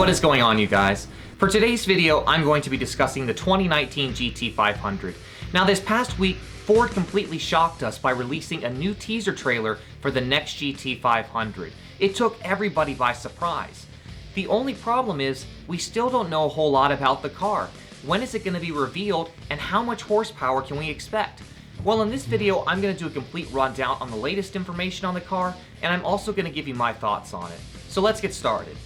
What is going on, you guys? For today's video, I'm going to be discussing the 2019 GT500. Now this past week, Ford completely shocked us by releasing a new teaser trailer for the next GT500. It took everybody by surprise. The only problem is, we still don't know a whole lot about the car. When is it going to be revealed, and how much horsepower can we expect? Well, in this video, I'm going to do a complete rundown on the latest information on the car, and I'm also going to give you my thoughts on it. So let's get started.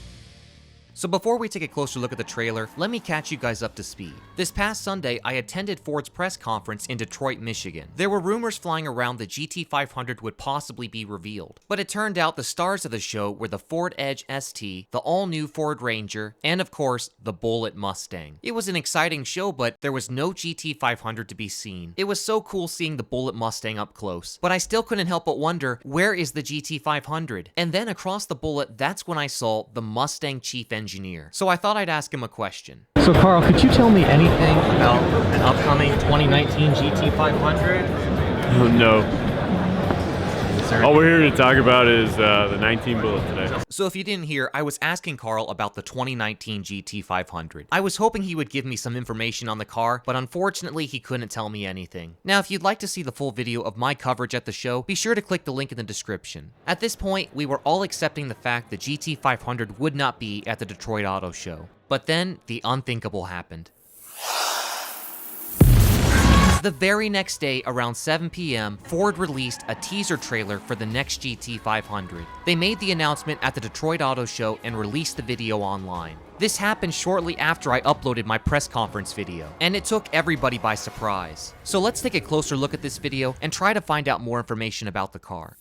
So before we take a closer look at the trailer, let me catch you guys up to speed. This past Sunday, I attended Ford's press conference in Detroit, Michigan. There were rumors flying around the GT500 would possibly be revealed, but it turned out the stars of the show were the Ford Edge ST, the all-new Ford Ranger, and of course, the Bullitt Mustang. It was an exciting show, but there was no GT500 to be seen. It was so cool seeing the Bullitt Mustang up close, but I still couldn't help but wonder, where is the GT500? And then across the Bullitt, that's when I saw the Mustang Chief Engineer. So I thought I'd ask him a question. So Carl, could you tell me anything about an upcoming 2019 GT500? No. All we're here to talk about is the 19 Bullitt today. So if you didn't hear, I was asking Carl about the 2019 GT500. I was hoping he would give me some information on the car, but unfortunately he couldn't tell me anything. Now if you'd like to see the full video of my coverage at the show, be sure to click the link in the description. At this point, we were all accepting the fact the GT500 would not be at the Detroit Auto Show. But then, the unthinkable happened. The very next day, around 7 p.m., Ford released a teaser trailer for the next GT500. They made the announcement at the Detroit Auto Show and released the video online. This happened shortly after I uploaded my press conference video, and it took everybody by surprise. So let's take a closer look at this video and try to find out more information about the car.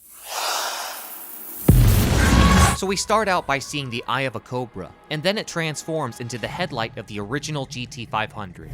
So we start out by seeing the eye of a Cobra, and then it transforms into the headlight of the original GT500.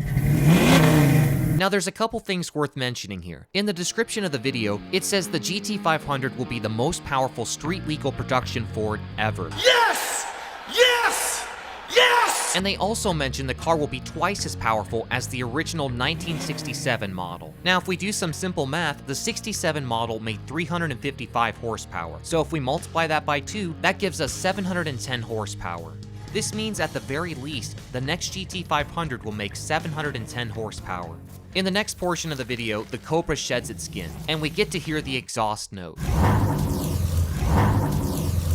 Now there's a couple things worth mentioning here. In the description of the video, it says the GT500 will be the most powerful street-legal production Ford ever. Yes! Yes! Yes! And they also mention the car will be twice as powerful as the original 1967 model. Now if we do some simple math, the 67 model made 355 horsepower. So if we multiply that by 2, that gives us 710 horsepower. This means at the very least, the next GT500 will make 710 horsepower. In the next portion of the video, the Cobra sheds its skin, and we get to hear the exhaust note.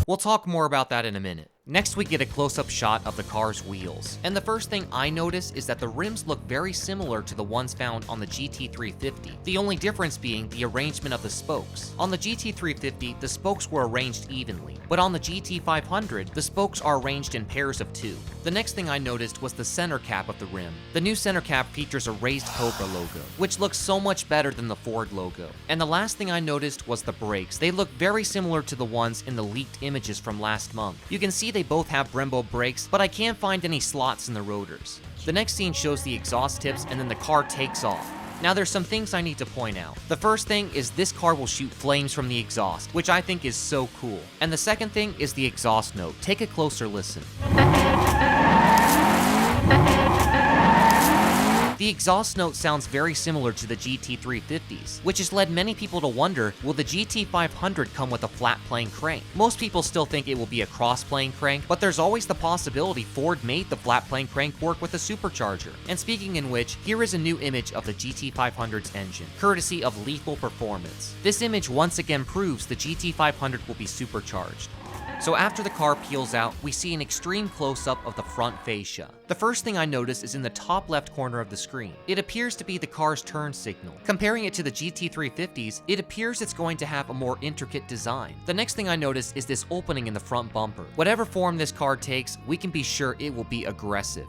We'll talk more about that in a minute. Next, we get a close-up shot of the car's wheels. And the first thing I notice is that the rims look very similar to the ones found on the GT350, the only difference being the arrangement of the spokes. On the GT350, the spokes were arranged evenly, but on the GT500, the spokes are arranged in pairs of 2. The next thing I noticed was the center cap of the rim. The new center cap features a raised Cobra logo, which looks so much better than the Ford logo. And the last thing I noticed was the brakes. They look very similar to the ones in the leaked images from last month. You can see they both have Brembo brakes, but I can't find any slots in the rotors. The next scene shows the exhaust tips and then the car takes off. Now there's some things I need to point out. The first thing is this car will shoot flames from the exhaust, which I think is so cool. And the second thing is the exhaust note. Take a closer listen. The exhaust note sounds very similar to the GT350s, which has led many people to wonder, will the GT500 come with a flat-plane crank? Most people still think it will be a cross-plane crank, but there's always the possibility Ford made the flat-plane crank work with a supercharger. And speaking in which, here is a new image of the GT500's engine, courtesy of Lethal Performance. This image once again proves the GT500 will be supercharged. So after the car peels out, we see an extreme close-up of the front fascia. The first thing I notice is in the top left corner of the screen. It appears to be the car's turn signal. Comparing it to the GT350s, it appears it's going to have a more intricate design. The next thing I notice is this opening in the front bumper. Whatever form this car takes, we can be sure it will be aggressive.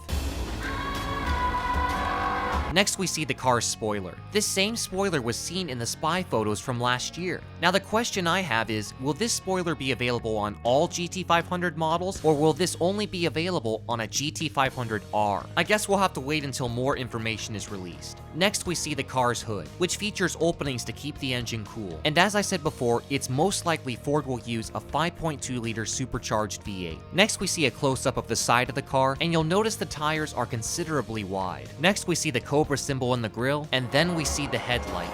Next, we see the car's spoiler. This same spoiler was seen in the spy photos from last year. Now the question I have is, will this spoiler be available on all GT500 models, or will this only be available on a GT500R? I guess we'll have to wait until more information is released. Next, we see the car's hood, which features openings to keep the engine cool. And as I said before, it's most likely Ford will use a 5.2-liter supercharged V8. Next, we see a close-up of the side of the car, and you'll notice the tires are considerably wide. Next, we see the Cobra symbol in the grille, and then we see the headlight.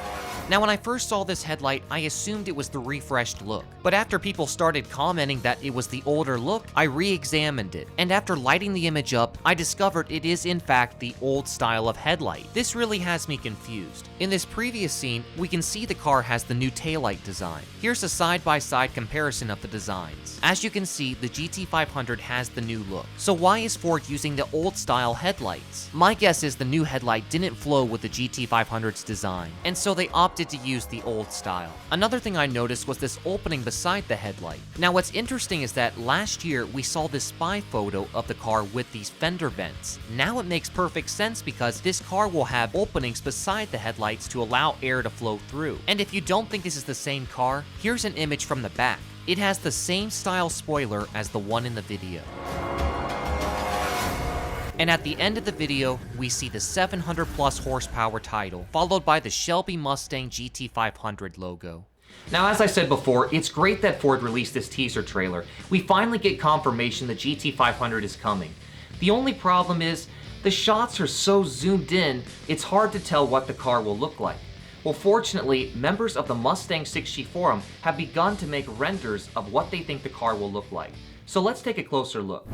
Now, when I first saw this headlight, I assumed it was the refreshed look. But after people started commenting that it was the older look, I re-examined it. And after lighting the image up, I discovered it is in fact the old style of headlight. This really has me confused. In this previous scene, we can see the car has the new taillight design. Here's a side-by-side comparison of the designs. As you can see, the GT500 has the new look. So why is Ford using the old style headlights? My guess is the new headlight didn't flow with the GT500's design, and so they opted to use the old style. Another thing I noticed was this opening beside the headlight. Now what's interesting is that last year we saw this spy photo of the car with these fender vents. Now it makes perfect sense because this car will have openings beside the headlights to allow air to flow through. And if you don't think this is the same car, here's an image from the back. It has the same style spoiler as the one in the video. And at the end of the video, we see the 700 plus horsepower title, followed by the Shelby Mustang GT500 logo. Now, as I said before, it's great that Ford released this teaser trailer. We finally get confirmation the GT500 is coming. The only problem is, the shots are so zoomed in, it's hard to tell what the car will look like. Well, fortunately, members of the Mustang6G Forum have begun to make renders of what they think the car will look like. So let's take a closer look.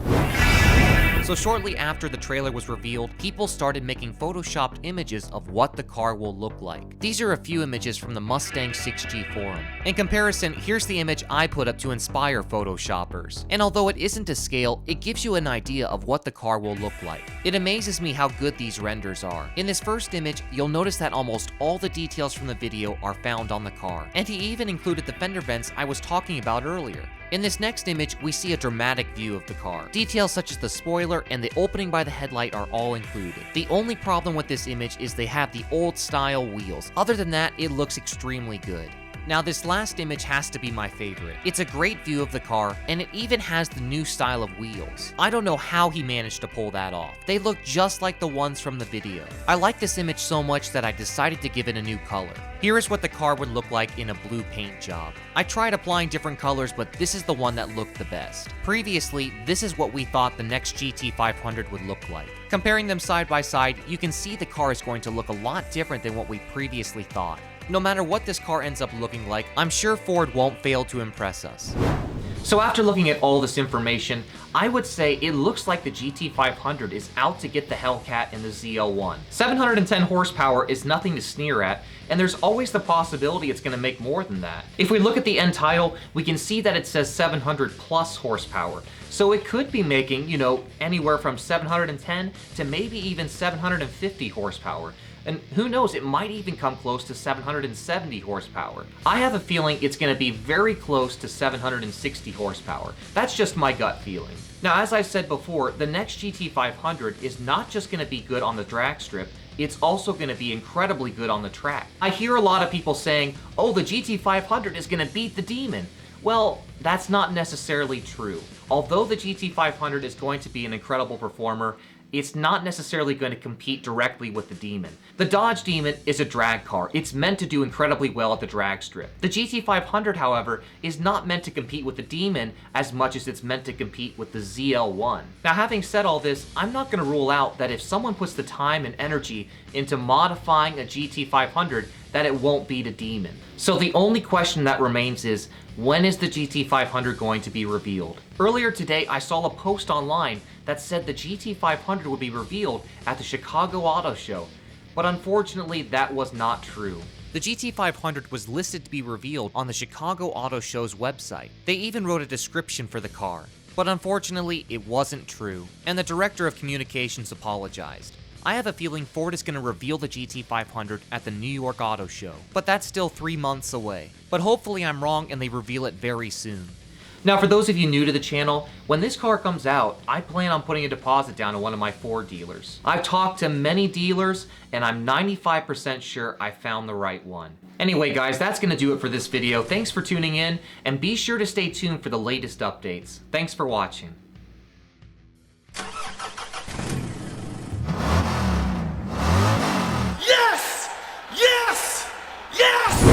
So shortly after the trailer was revealed, people started making photoshopped images of what the car will look like. These are a few images from the Mustang6G Forum. In comparison, here's the image I put up to inspire photoshoppers. And although it isn't to scale, it gives you an idea of what the car will look like. It amazes me how good these renders are. In this first image, you'll notice that almost all the details from the video are found on the car. And he even included the fender vents I was talking about earlier. In this next image, we see a dramatic view of the car. Details such as the spoiler and the opening by the headlight are all included. The only problem with this image is they have the old style wheels. Other than that, it looks extremely good. Now this last image has to be my favorite. It's a great view of the car, and it even has the new style of wheels. I don't know how he managed to pull that off. They look just like the ones from the video. I like this image so much that I decided to give it a new color. Here is what the car would look like in a blue paint job. I tried applying different colors, but this is the one that looked the best. Previously, this is what we thought the next GT500 would look like. Comparing them side by side, you can see the car is going to look a lot different than what we previously thought. No matter what this car ends up looking like, I'm sure Ford won't fail to impress us. So after looking at all this information, I would say it looks like the GT500 is out to get the Hellcat in the ZL1. 710 horsepower is nothing to sneer at, and there's always the possibility it's going to make more than that. If we look at the end title, we can see that it says 700 plus horsepower. So it could be making, anywhere from 710 to maybe even 750 horsepower. And who knows, it might even come close to 770 horsepower. I have a feeling it's going to be very close to 760 horsepower. That's just my gut feeling. Now, as I've said before, the next GT500 is not just going to be good on the drag strip, it's also going to be incredibly good on the track. I hear a lot of people saying, oh, the GT500 is going to beat the Demon. Well, that's not necessarily true. Although the GT500 is going to be an incredible performer, it's not necessarily going to compete directly with the Demon. The Dodge Demon is a drag car. It's meant to do incredibly well at the drag strip. The GT500, however, is not meant to compete with the Demon as much as it's meant to compete with the ZL1. Now, having said all this, I'm not going to rule out that if someone puts the time and energy into modifying a GT500, that it won't beat a Demon. So the only question that remains is, when is the GT500 going to be revealed? Earlier today, I saw a post online that said the GT500 would be revealed at the Chicago Auto Show, but unfortunately that was not true. The GT500 was listed to be revealed on the Chicago Auto Show's website. They even wrote a description for the car, but unfortunately it wasn't true, and the director of communications apologized. I have a feeling Ford is going to reveal the GT500 at the New York Auto Show, but that's still 3 months away. But hopefully I'm wrong and they reveal it very soon. Now, for those of you new to the channel, when this car comes out, I plan on putting a deposit down to one of my Ford dealers. I've talked to many dealers, and I'm 95% sure I found the right one. Anyway, guys, that's going to do it for this video. Thanks for tuning in, and be sure to stay tuned for the latest updates. Thanks for watching. Yes! Yes! Yes!